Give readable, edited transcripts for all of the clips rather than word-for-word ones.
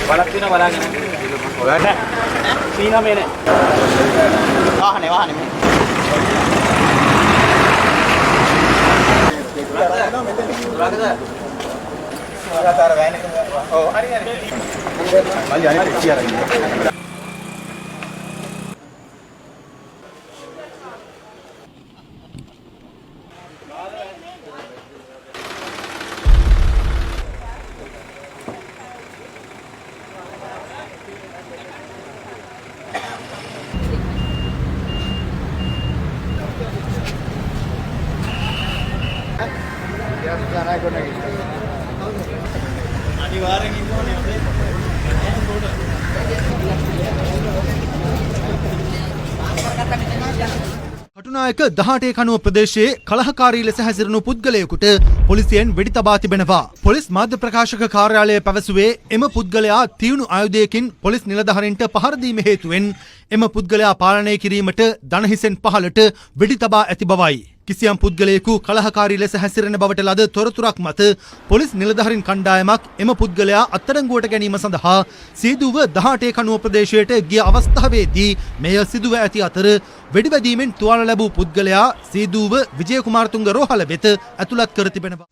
Palestina balaගෙන ඔයාට Cena මේ නේ වාහනේ කටුනායක 18 කණුව ප්‍රදේශයේ කලහකාරී ලෙස හැසිරෙනු පුද්ගලයෙකුට පොලිසියෙන් වෙඩි තබා තිබෙනවා. පොලිස් මාධ්‍ය ප්‍රකාශක කාර්යාලය පැවසුවේ එම පුද්ගලයා තියුණු ආයුධයකින් පොලිස් නිලධාරීන්ට පහර දීම හේතුවෙන් එම පුද්ගලයා පාලනය කිරීමට දණහිසෙන් පහළට වෙඩි තබා ඇති බවයි. කිසියම් පුද්ගලයෙකු කලහකාරී ලෙස හැසිරෙන බවට ලද තොරතුරක් මත පොලිස් නිලධාරීන් කණ්ඩායමක් එම පුද්ගලයා අත්අඩංගුවට ගැනීම සඳහා සීදුව 18 කණුව ප්‍රදේශයට ගිය අවස්ථාවේදී මෙය සිදුව ඇති අතර වෙඩිවැදීමෙන් තුවාල ලැබූ පුද්ගලයා සීදුව විජයකුමාරතුංග රෝහල වෙත ඇතුළත් කර තිබෙනවා.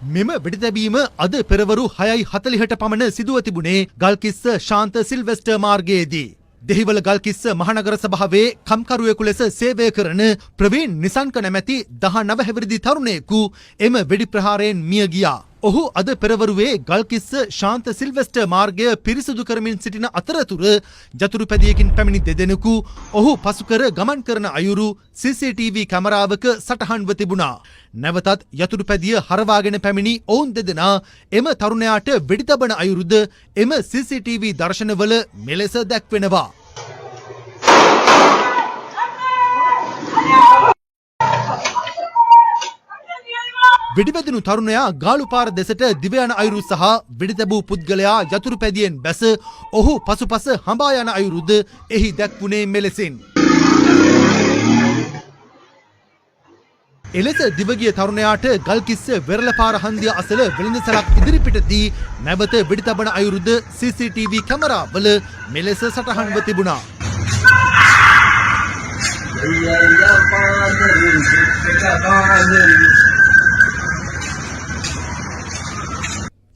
මෙම වෙඩිතැබීම අද පෙරවරු 6:40ට පමණ සිදුව තිබුණේ ගල්කිස්ස ශාන්ත සිල්වෙස්ටර් මාර්ගයේදී. දෙහිවල ගල්කිස්ස මහනගර සභාවේ කම්කරුවෙකු ලෙස සේවය කරන ප්‍රවීන් නිසංක නැමැති 19 හැවිරිදි තරුණයෙකු එම වෙඩි ප්‍රහාරයෙන් මිය ගියා. ඔහු අද පෙරවරුවේ ගල්කිස්ස ශාන්ත සිල්වෙස්ටර් මාර්ගය පිරිසුදු කරමින් සිටින අතරතුර ජතුරුපැදියකින් පැමිණි දෙදෙනෙකු ඔහු පසුකර ගමන් කරන අයුරු CCTV කැමරාවක සටහන්ව තිබුණා. නැවතත් යතුරුපැදිය හරවාගෙන පැමිණි ඔවුන් දෙදෙනා එම තරුණයාට වෙඩි තබන අයුරුද එම CCTV දර්ශනවල මෙලෙස දැක්වෙනවා. වෙඩිවැදුණු තරුණයා ගාලුපාර දෙසට දිව යන අයුරු සහ වෙඩි තැබූ පුද්ගලයා යතුරුපැදියෙන් බැස ඔහු පසුපස හඹා යන අයුරුද එහි දැක්වුණේ මෙලෙසින්. එලෙස දිවගිය තරුණයාට ගල්කිස්ස වෙරළපාර හන්දිය අසල වෙළඳසැලක් ඉදිරිපිටදී නැවත වෙඩි තබන අයුරුද CCTV කැමරාවල මෙලෙස සටහන්ව තිබුණා.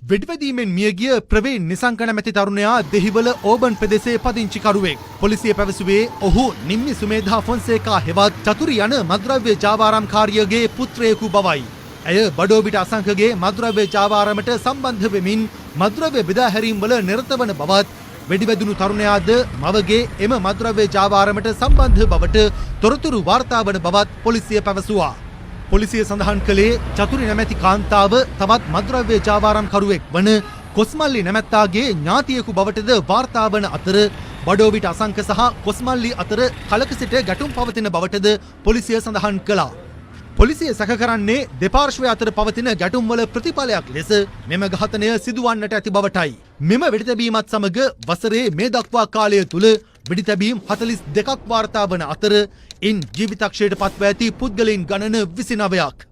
වෙඩිවැදීමෙන් මියගිය ප්‍රවීන් නිසංක නැමැති තරුණයා දෙහිවල ඕබන් ප්‍රදේශයේ පදිංචිකරුවෙක්. පොලිසිය පැවසුවේ ඔහු නිම්මි සුමේධා ෆොන්සේකා හෙවත් චතුරි යන මද්‍රව්‍ය ජාවාරම්කාරියගේ පුත්‍රයෙකු බවයි. ඇය බඩෝබිට අසංකගේ මද්‍රව්‍ය ජාවාරමට සම්බන්ධ වෙමින් මද්‍රව්‍ය බෙදා හැරීම්වල නිරත වන බවත් වෙඩිවැදුණු තරුණයාද මවගේ එම මද්‍රව්‍ය ජාවාරමට සම්බන්ධ බවට තොරතුරු වාර්තා වන බවත් පොලිසිය පැවසුවා. පොලිසිය සඳහන් කළේ චතුරි නැමැති කාන්තාව තවත් මද්‍රව්‍ය ජාවාරම්කරුවෙක් වන කොස්මල්ලි නැමැත්තාගේ ඥාතියෙකු බවටද වාර්තා වන අතර බඩෝවිට අසංක සහ කොස්මල්ලි අතර කලක සිට ගැටුම් පවතින බවටද පොලිසිය සඳහන් කළා. පොලිසිය සැක කරන්නේ දෙපාර්ශ්වය අතර පවතින ගැටුම්වල ප්‍රතිඵලයක් ලෙස මෙම ඝාතනය සිදුවන්නට ඇති බවටයි. මෙම වෙඩිතැබීමත් සමග වසරේ මේ දක්වා කාලය තුළ වෙඩිතැබීම් 42ක් වාර්තා වන අතර ඉන් ජීවිතක්ෂයට පත්ව ඇති පුද්ගලයන් ගණන 29ක්.